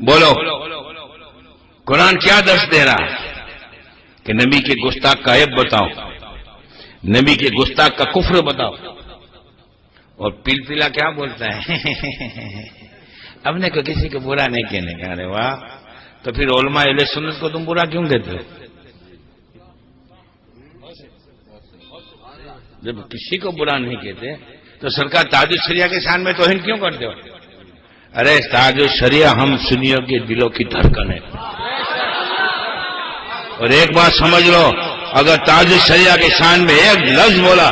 بولو قرآن کیا درس دے رہا ہے کہ نبی کے گستاخ کا عیب بتاؤ، نبی کے گستاخ کا کفر بتاؤ، اور پیل پیلا کیا بولتا ہے اب نے کو کسی کو برا نہیں کہنے کا. ارے واہ، تو پھر علماء اہل سنت کو تم برا کیوں کہتے ہو؟ جب کسی کو برا نہیں کہتے تو سرکار تاج الشریعہ کے شان میں توہین کیوں کرتے ہو؟ ارے تاج الشریعہ ہم سنیوں کے دلوں کی دھڑکن ہے. اور ایک بات سمجھ لو، اگر تاج الشریعہ کے شان میں ایک لفظ بولا،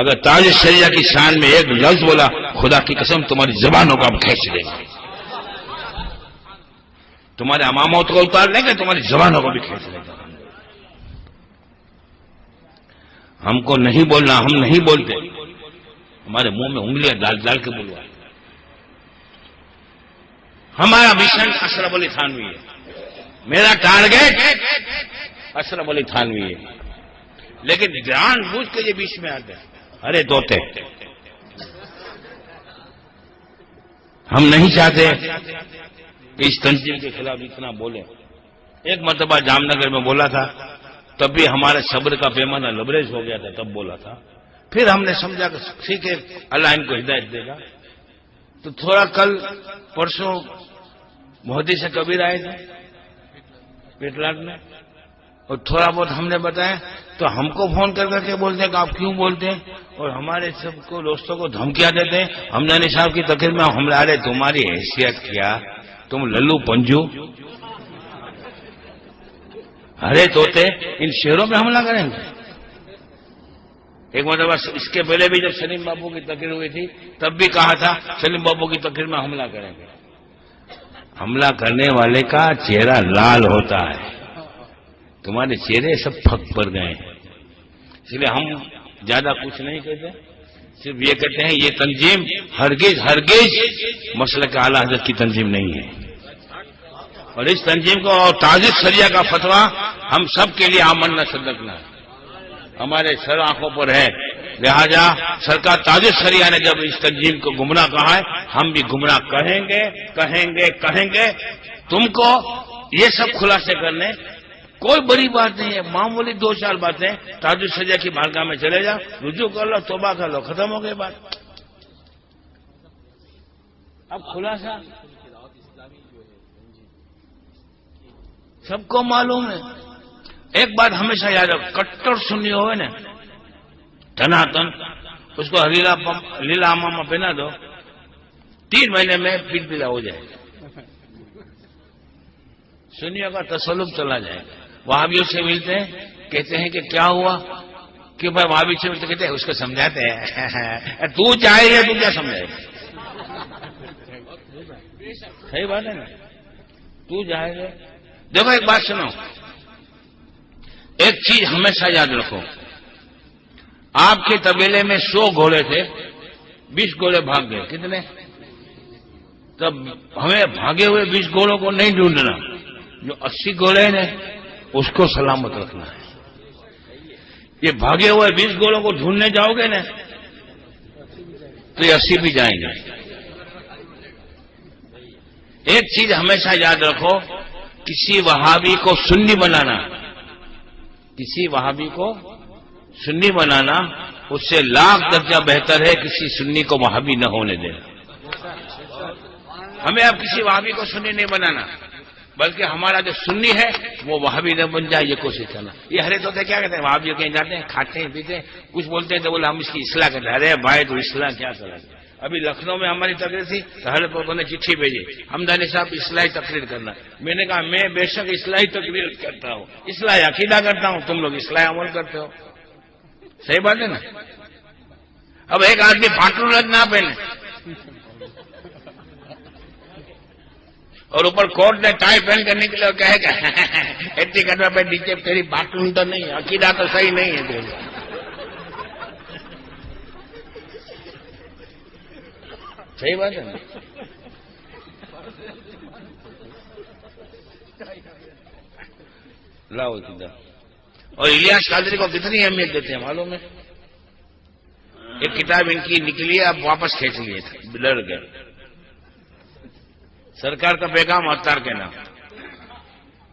اگر تاج الشریعہ کی شان میں ایک لفظ بولا، خدا کی قسم تمہاری زبانوں کو ہم کھینچ دیں گے. تمہارے امامت کو اتار لیں گے، تمہاری زبانوں کو بھی کھینچ لیں گے. ہم کو نہیں بولنا، ہم نہیں بولتے، ہمارے منہ میں انگلیاں ڈال ڈال کے بلوا. ہمارا مشن اشرف علی تھانوی ہے، میرا ٹارگیٹ اشرف علی تھانوی ہے، لیکن جان بوجھ کے یہ بیچ میں آتے ہیں. ارے دوتے، ہم نہیں چاہتے کہ اس تنظیم کے خلاف اتنا بولیں. ایک مرتبہ جام نگر میں بولا تھا، تب بھی ہمارے صبر کا پیمانہ لبریز ہو گیا تھا، تب بولا تھا. پھر ہم نے سمجھا کہ ٹھیک ہے اللہ ان کو ہدایت دے گا. تو تھوڑا کل پرسوں مہدی سے کبیر آئے تھے پیٹلاٹ میں، اور تھوڑا بہت ہم نے بتایا تو ہم کو فون کر کے بولتے ہیں کہ آپ کیوں بولتے ہیں، اور ہمارے سب کو دوستوں کو دھمکیاں دیتے ہیں. ہمدانی صاحب کی تقریر میں ہم لا رہے تمہاری حیثیت کیا، تم للو پنجو. ارے توتے، ان شہروں میں حملہ کریں گے. ایک مرتبہ اس کے پہلے بھی جب سلیم بابو کی تقریر ہوئی تھی تب بھی کہا تھا سلیم بابو کی تقریر میں حملہ کریں گے. حملہ کرنے والے کا چہرہ لال ہوتا ہے، تمہارے چہرے سب پھک پر گئے ہیں. اس لیے ہم زیادہ کچھ نہیں کہتے، صرف یہ کہتے ہیں یہ تنظیم ہرگز ہرگز مسلک اعلی حضرت کی تنظیم نہیں ہے. اور اس تنظیم کو اور تاج الشریعہ کا فتویٰ ہم سب کے لیے آمن نہ صدقنا ہے، ہمارے سر آنکھوں پر ہے. لہذا سرکار تاج الشریعہ نے جب اس تنظیم کو گمراہ کہا ہے، ہم بھی گمراہ کہیں گے کہیں گے کہیں گے. تم کو یہ سب خلاصے کرنے کوئی بڑی بات نہیں ہے، معمولی 2-4 باتیں. تاج الشریعہ کی بارگاہ میں چلے جاؤ، رجوع کر لو، توبہ کر لو، ختم ہو گئی بات. اب خلاصہ سب کو معلوم ہے. ایک بات ہمیشہ یاد رکھو، کٹر سنی ہوئے نا دھناتن، اس کو لیلا امامہ پہنا دو، 3 مہینے میں پیل پیلا ہو جائے گا، سنیوں کا تسلط چلا جائے گا. وہابیوں سے ملتے ہیں، کہتے ہیں کہ کیا ہوا، کہ بھائی وہابی سے ملتے کہتے ہیں اس کو سمجھاتے ہیں. تو چاہے گا تو کیا سمجھائے گا؟ صحیح بات ہے نا، تو جائے گا. دیکھو ایک بات سنو، ایک چیز ہمیشہ یاد رکھو، آپ کے طبیلے میں 100 گھوڑے تھے، 20 گھوڑے بھاگ گئے. کتنے؟ تب ہمیں بھاگے ہوئے 20 گھوڑوں کو نہیں ڈھونڈنا، جو 80 گھوڑے ہیں اس کو سلامت رکھنا ہے. یہ بھاگے ہوئے 20 گھوڑوں کو ڈھونڈنے جاؤ گے نا تو یہ 80 بھی جائیں گے. ایک چیز ہمیشہ یاد رکھو، کسی وہابی کو سنی بنانا، کسی وہابی کو سنی بنانا اس سے لاکھ درجہ بہتر ہے کسی سنی کو وہابی نہ ہونے دینا. ہمیں اب کسی وہابی کو سنی نہیں بنانا، بلکہ ہمارا جو سنی ہے وہ وہابی نہ بن جائے یہ کوشش کرنا. یہ ہرے تو کیا کہتے ہیں، وہابی کہیں جاتے ہیں، کھاتے ہیں پیتے ہیں، کچھ بولتے ہیں تو بولے ہم اس کی اصلاح کرتے ہیں. ارے بھائی تو اصلاح کیا کریں گے؟ ابھی لکھنؤ میں ہماری تقریر تھی تو ہر لوگوں نے چٹھی بھیجی، حمدانی صاحب اصلاحی تقریر کرنا. میں نے کہا میں بے شک اصلاحی تقریر کرتا ہوں، اصلاحی عقیدہ کرتا ہوں، تم لوگ اصلاحی عمل کرتے ہو. صحیح بات ہے نا. اب ایک آدمی پاٹو نہ پہنے اور اوپر کوٹ نے ٹائی پہن کر نکلے اور کہے گا اتنی کرنا پہ نیچے تیری باٹون تو نہیں، عقیدہ تو صحیح نہیں ہے. صحیح بات ہے نا. لاؤ سیدھا. اور الیاس قادری کو کتنی اہمیت دیتے ہیں معلوم ہے؟ ایک کتاب ان کی نکلی، اب واپس کھینچ لیے تھے، ڈر گئے. سرکار کا پیغام اتار کے نام.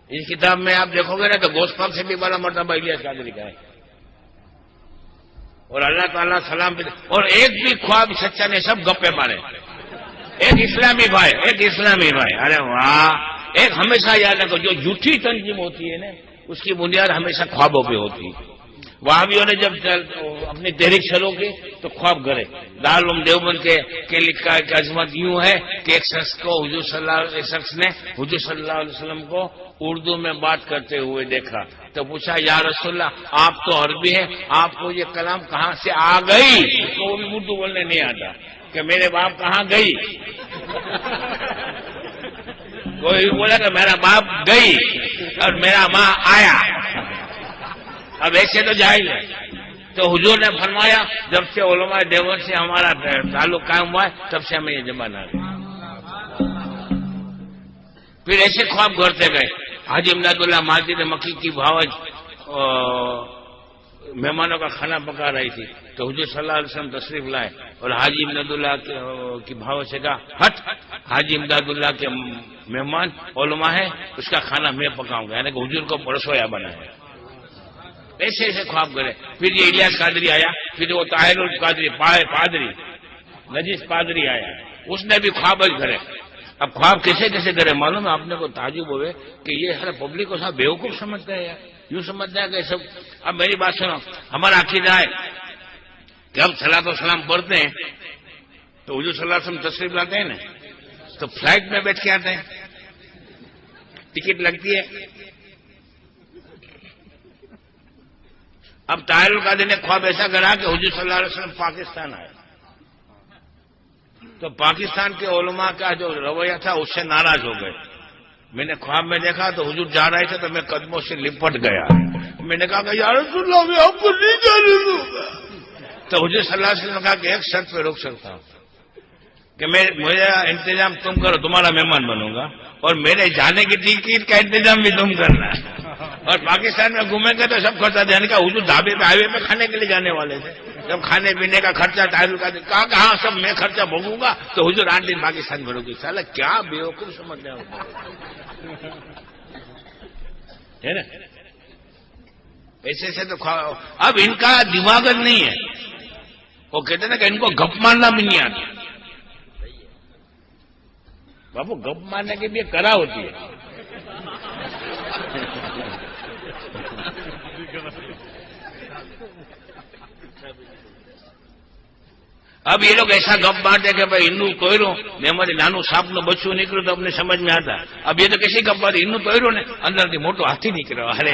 اس کتاب میں آپ دیکھو گے نا تو گوشت پاک سے بھی بڑا مرتبہ الیاس قادری کا ہے. اور اللہ تعالیٰ سلام بھی. اور ایک بھی خواب سچا نہیں, سب گپے مارے. ایک اسلامی بھائی, ارے واہ. ایک ہمیشہ یاد رکھو, جو جھوٹی تنظیم ہوتی ہے نا اس کی بنیاد ہمیشہ خوابوں پہ ہوتی ہے. وہابیوں نے جب اپنی تحریک شروع کی تو خواب گرے. دارالعلوم دیوبند کے لکھا ہے کہ عظمت یوں ہے کہ ایک شخص نے حضور صلی اللہ علیہ وسلم کو اردو میں بات کرتے ہوئے دیکھا تو پوچھا, یا رسول اللہ آپ تو عربی ہیں, آپ کو یہ کلام کہاں سے آ گئی؟ اس کو وہ بھی اردو بولنے نہیں آتا کہ میرے باپ کہاں گئی. کوئی بولا کہ میرا باپ گئی اور میرا ماں آیا. اب ایسے تو جائز ہے. تو حضور نے فرمایا جب سے علماء دیوبند سے ہمارا تعلق قائم ہوا ہے تب سے ہمیں یہ زبان آ گئی. پھر ایسے خواب گھرتے گئے. حاجی امداد اللہ مسجد مکی کی بھاوج مہمانوں کا کھانا پکا رہی تھی تو حضور صلی اللہ علیہ وسلم تشریف لائے اور حاجی امداد اللہ کی بھاوج سے کہا, ہٹ, حاجی امداد اللہ کے مہمان علماء ہے, اس کا کھانا میں پکاؤں گا. یعنی کہ حضور کو پرسویا بنا ہے. ایسے ایسے خواب کرے. پھر یہ الیاس قادری آیا, پھر وہ طاہر القادری پادری نجیس پادری آیا, اس نے بھی خواب کرے. اب خواب کیسے کیسے کرے معلوم ہے آپ نے کو تعجب ہوئے کہ یہ ہر پبلک کو صاحب بیوقوف سمجھتا ہے, یوں سمجھتا ہے کہ سب. اب میری بات سنو, ہمارا عقیدہ ہے کہ ہم صلاۃ و سلام پڑھتے ہیں تو حضور صلی اللہ علیہ وسلم تشریف لاتے ہیں نا تو فلائٹ میں بیٹھ کے آتے ہیں, ٹکٹ لگتی ہے. اب طاہر القادری نے خواب ایسا کرا کہ حضور صلی اللہ علیہ وسلم پاکستان آئے تو پاکستان کے علماء کا جو رویہ تھا اس سے ناراض ہو گئے. میں نے خواب میں دیکھا تو حضور جا رہے تھے تو میں قدموں سے لپٹ گیا. میں نے کہا کہ یا رسول اللہ میں آپ کو نہیں جانے دوں گا. تو حضور صلی اللہ علیہ وسلم نے کہا کہ ایک شرط پہ روک سکتا ہوں کہ مجھے انتظام تم کرو, تمہارا مہمان بنوں گا, اور میرے جانے کی ٹکٹ کا انتظام بھی تم کرنا ہے. اور پاکستان میں گھومیں گے تو سب خرچہ دینے کا. حضور ڈھابے پہ ہائی وے پہ کھانے کے لیے جانے والے تھے. جب کھانے پینے کا خرچہ طاہر کا کہا کہ ہاں سب میں خرچہ بھوگوں گا تو حضور 8 دن پاکستان بھرو گی. سالا کیا بیوقوف سمجھ رہے ہے نا. ایسے ایسے تو اب ان کا دماغ نہیں ہے. وہ کہتے نا کہ ان کو گپ مارنا بھی نہیں آتا. بابو گپ مارنے کی بھی کرا ہوتی ہے. اب یہ لوگ ایسا گپ مارتے کہ بھائی انو تویرو میں ہمارے نانو ساپ نو بچوں نکلو تو اپنے سمجھ میں آتا. اب یہ تو کیسی گپ مارے, انو تویرو نے اندر થી મોટો હાથી નીકળ્યો. અરે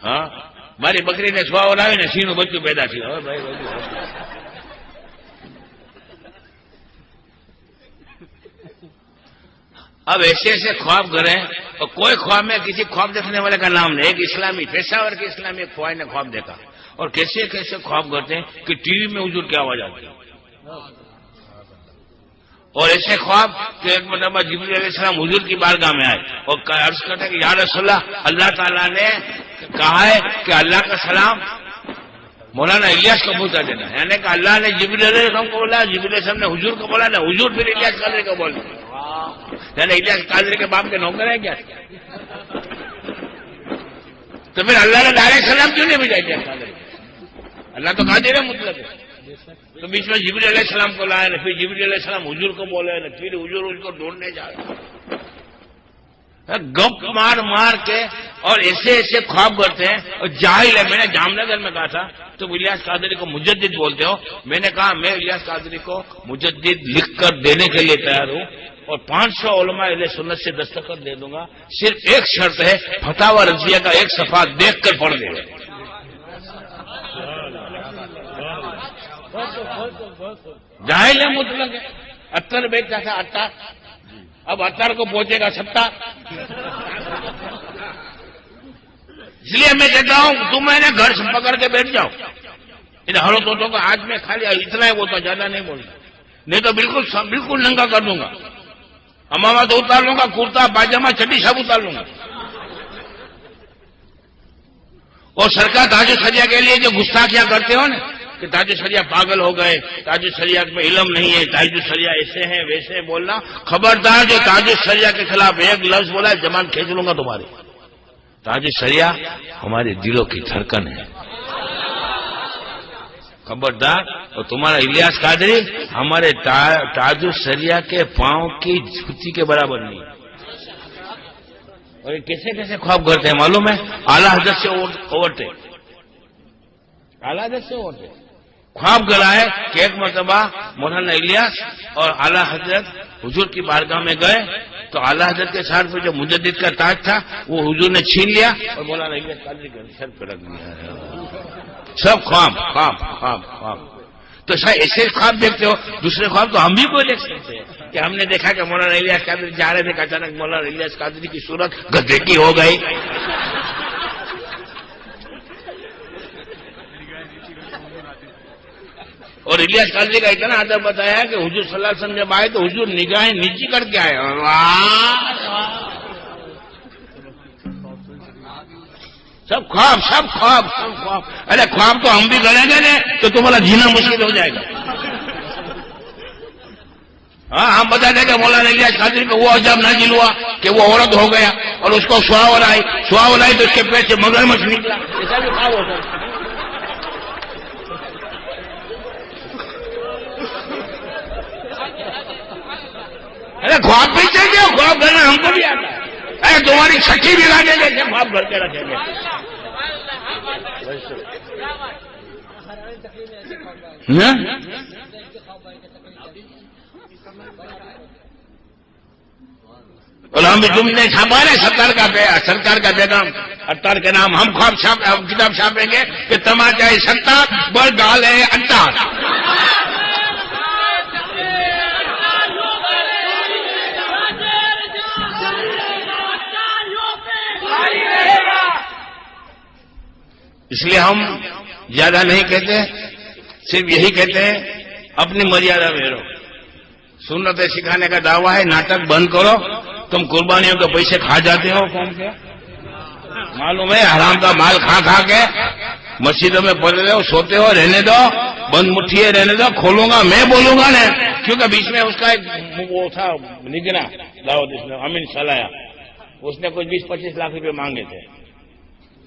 હા મારી બકરીને સ્વાઓ લાવીને સિંહનું બચ્ચું પેદા થયું. હવે ભાઈ اب ایسے ایسے خواب کریں اور کوئی خواب میں کسی خواب دیکھنے والے کا نام نہیں. ایک اسلامی پیشاور کے اسلامی ایک فوائد نے خواب دیکھا اور کیسے کیسے خواب کرتے ہیں کہ ٹی وی میں حضور کی آواز آتی ہے. اور ایسے خواب کہ ایک مرتبہ جبریل علیہ السلام حضور کی بارگاہ میں آئے اور عرض کرتے ہیں کہ یا رسول اللہ, اللہ تعالیٰ نے کہا ہے کہ اللہ کا سلام مولانا الیاس کو پہنچا دینا. یعنی کہ اللہ نے جبریل علیہ السلام کو بولا, جبریل علیہ السلام نے حضور کو بولا, نہ حضور پھر الیاس قادری کو بولے. یعنی الیاس قادری کے باپ کے نوکر ہے کیا؟ تو پھر اللہ نے ڈائریکٹ سلام کیوں نہیں بھیجا الیاس قادری؟ اللہ تو قادر ہے مطلق ہے. تو بیچ میں جبریل علیہ السلام کو لائے, پھر جبریل علیہ السلام حضور کو بولے, پھر حضور اس کو ڈھونڈنے جا رہے. گپ مار مار کے اور ایسے ایسے خواب کرتے ہیں. اور جاہل ہے. میں نے جام نگر میں کہا تھا تو الیاس قادری کو مجدد بولتے ہو. میں نے کہا میں الیاس قادری کو مجدد لکھ کر دینے کے لیے تیار ہوں اور 500 علماء اہل سنت سے دستخط دے دوں گا. صرف ایک شرط ہے, فتاوی رضیہ کا ایک صفحہ دیکھ کر پڑھ دے. جاہل ہے مطلق ہے. اتر بیچتا تھا اتر, اب اتر کو پہنچے گا 70. اس لیے میں کہتا ہوں تم میں نے گھر سے پکڑ کے بیٹھ جاؤ. ان ہرو توتوں کا آج میں کھا لیا اتنا ہے, وہ تو زیادہ نہیں بولتا, نہیں تو بالکل ننگا کر دوں گا. امامہ تو اتار لوں گا, کرتا پاجامہ چڈی سب اتار لوں گا. اور سرکار تاج الشریعہ کے لیے جو گستاخیاں کرتے ہو نا کہ تاج الشریعہ پاگل ہو گئے، تاج الشریعہ میں علم نہیں ہے، تاج الشریعہ ایسے ہیں ویسے ہیں بولنا، خبردار جو تاج الشریعہ کے خلاف ایک لفظ بولا زبان کھینچ لوں گا تمہاری۔ تاج الشریعہ ہمارے دلوں کی دھڑکن ہے، خبردار۔ اور تمہارا الیاس قادری ہمارے تاج الشریعہ کے پاؤں کی جوتی کے برابر نہیں ہے۔ اور یہ کیسے کیسے خواب کرتے ہیں معلوم ہے؟ اعلیٰ حضرت سے اوورٹے، اعلیٰ حضرت سے اوورٹے خواب کرا ہے کہ ایک مرتبہ مولانا الیاس اور اعلیٰ حضرت حضور کی بارگاہ میں گئے تو اعلیٰ حضرت کے سر پہ جو مجدد کا تاج تھا وہ حضور نے چھین لیا اور مولانا الیاس قادری کے سر پہ رکھ دیا۔ سب خواب خواب خواب خواب۔ تو شاید ایسے خواب دیکھتے ہو، دوسرے خواب تو ہم بھی کوئی دیکھ سکتے ہیں کہ ہم نے دیکھا کہ مولانا الیاس قادری جا رہے تھے کہ اچانک مولانا الیاس قادری کی صورت گدھے کی ہو گئی۔ اور الیاس قادری کا اتنا ادب بتایا کہ حضور صلی اللہ علیہ وسلم جب آئے تو حضور نگاہیں نیچی کر کے آئے۔ سب خواب سب خواب سب خواب۔ ارے خواب تو ہم بھی کریں گے نا تو تمہارا جینا مشکل ہو جائے گا۔ ہاں ہم بتا دیں کہ مولانا الیاس قادری کو وہ عذاب نازل ہوا کہ وہ عورت ہو گیا اور اس کو سواول آئی تو اس کے پیٹ سے مگرمچھ نکلا، ایسا بھی خواب ہوتا ہے۔ ارے خواب بھی چاہیے، خواب کرنا ہم کو بھی آتا ہے۔ ارے تمہاری چھٹی بھی لا دیں گے کہ خواب کر کے رکھیں گے۔ اور ہم بھی تم نے چھاپا ہے سرکار کا بیگم اتار کے نام ہم خواب کتاب چھاپیں گے کہ تماچا ہے ستار بڑھ ڈال ہے اتار۔ اس لیے ہم زیادہ نہیں کہتے، صرف یہی کہتے ہیں اپنی مریادہ میں رہو۔ سنت سکھانے کا دعویٰ ہے ناٹک بند کرو۔ تم قربانیوں کے پیسے کھا جاتے ہو قوم کے، معلوم ہے حرام کا مال کھا کے مسجدوں میں پڑھ رہے ہو، سوتے ہو، رہنے دو، بند مٹھی رہنے دو۔ کھولوں گا میں بولوں گا نا، کیونکہ بیچ میں اس کا ایک وہ تھا نگنا دعوت اسلام امین صلاح، اس نے کچھ 20-25 لاکھ روپے مانگے تھے،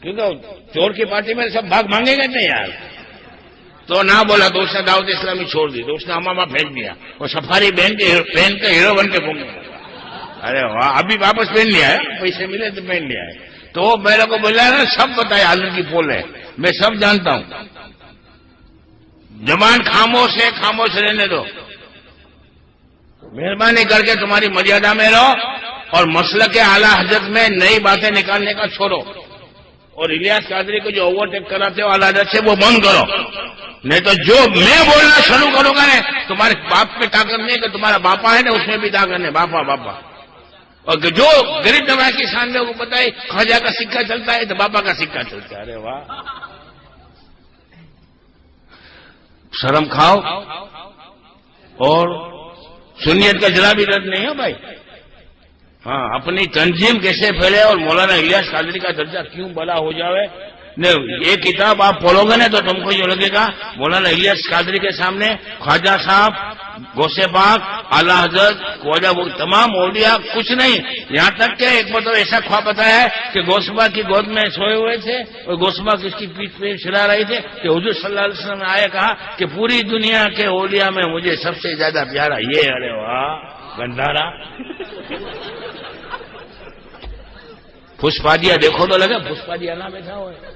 کیونکہ چور کی پارٹی میں سب بھاگ مانگے گا نہیں یار، تو نہ بولا تو اس نے دعوت اسلامی چھوڑ دی، تو اس نے امامہ پھینک دیا اور سفاری پہن کے ہیرو بن کے گھومنے لگا۔ ارے واہ، ابھی واپس پہن لیا ہے، پیسے ملے تو پہن لیا ہے۔ تو وہ میرے کو بولا نا سب بتایا حضرت کی پول ہے، میں سب جانتا ہوں۔ زبان خاموش ہے، خاموش رہنے دو، مہربانی کر کے تمہاری مریادہ میں رہو اور مسلک اعلیٰ حضرت میں نئی باتیں نکالنے کا چھوڑو۔ اور الیاس قادری کو جو اوورٹیک کراتے ہو اعلیٰ حضرت سے وہ بند کرو، نہیں تو جو میں بولنا شروع کروں گا نا تمہارے باپ میں طاقت نہیں کہ تمہارا باپا ہے نا اس میں بھی طاقت نہیں، باپا۔ اور جو غریب نواز کی شان میں وہ بتائے خواجہ کا سکہ چلتا ہے تو باپا کا سکہ چلتا ہے۔ ارے واہ، شرم کھاؤ۔ اور سنیت کا ذرا بھی درد نہیں ہے بھائی۔ ہاں، اپنی تنظیم کیسے پھیلے اور مولانا الیاس قادری کا درجہ کیوں بلا ہو جاوے۔ یہ کتاب آپ پڑھو گے نا تو تم کو یہ لگے گا مولانا الیاس قادری کے سامنے خواجہ صاحب، غوث پاک، اعلیٰ حضرت، خواجہ وہ تمام اولیاء کچھ نہیں۔ یہاں تک کہ ایک مطلب ایسا خواب بتایا ہے کہ غوث پاک کی گود میں سوئے ہوئے تھے اور غوث پاک اس کی پیٹھ پہ چلا رہے تھے کہ حضور صلی اللہ علیہ وسلم نے آیا کہا کہ پوری دنیا کے اولیاء میں مجھے سب سے زیادہ پیارا یہ۔ ارے واہ، گندھارا پشپادیا دیکھو تو لگے پشپادیا نہ بیٹھا ہوا ہے۔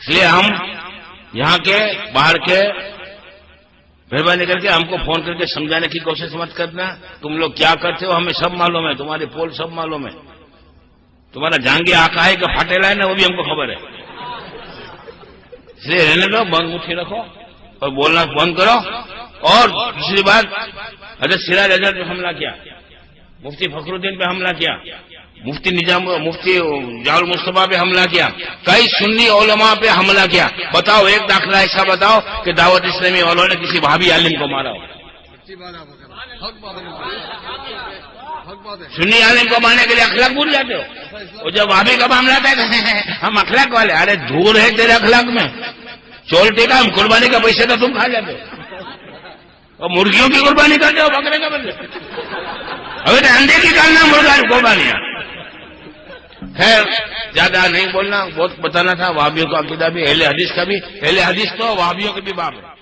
اس لیے ہم یہاں کے باہر کے مہربانی کر کے ہم کو فون کر کے سمجھانے کی کوشش مت کرنا۔ تم لوگ کیا کرتے ہو ہمیں سب معلوم ہے، تمہاری پول سب معلوم ہے، تمہارا جانگی آقا ہے کہ پھاٹیلا ہے نا وہ بھی ہم کو خبر ہے۔ اس لیے رہنے دو، بند مٹھی رکھو اور بولنا بند کرو۔ اور دوسری بات، حضرت سراج اجہر پہ حملہ کیا، مفتی فخر الدین پہ حملہ کیا، مفتی جاول مصطفیٰ پہ حملہ کیا، کئی سنی علماء پہ حملہ کیا۔ بتاؤ ایک داخلہ ایسا بتاؤ کہ دعوت اسلامی والوں نے کسی بھابی عالم کو مارا ہو۔ سنی عالم کو ماننے کے لیے اخلاق بھول جاتے ہو. اور جب وہابی کا معاملہ آتا ہے ہم اخلاق والے. ارے دور ہے تیرے اخلاق میں. چولٹے کا ہم قربانی کا پیسے تو تم کھا جاتے ہو, اور مرغیوں کی قربانی کرتے ہو بکرے کا بدلے. ابھی تو انڈے کی ڈالنا مرغا قربانیاں. خیر زیادہ نہیں بولنا, بہت بتانا تھا. وہابیوں کا عقیدہ بھی, اہل حدیث کا بھی. اہل حدیث تو وہابیوں کے بھی باب ہے.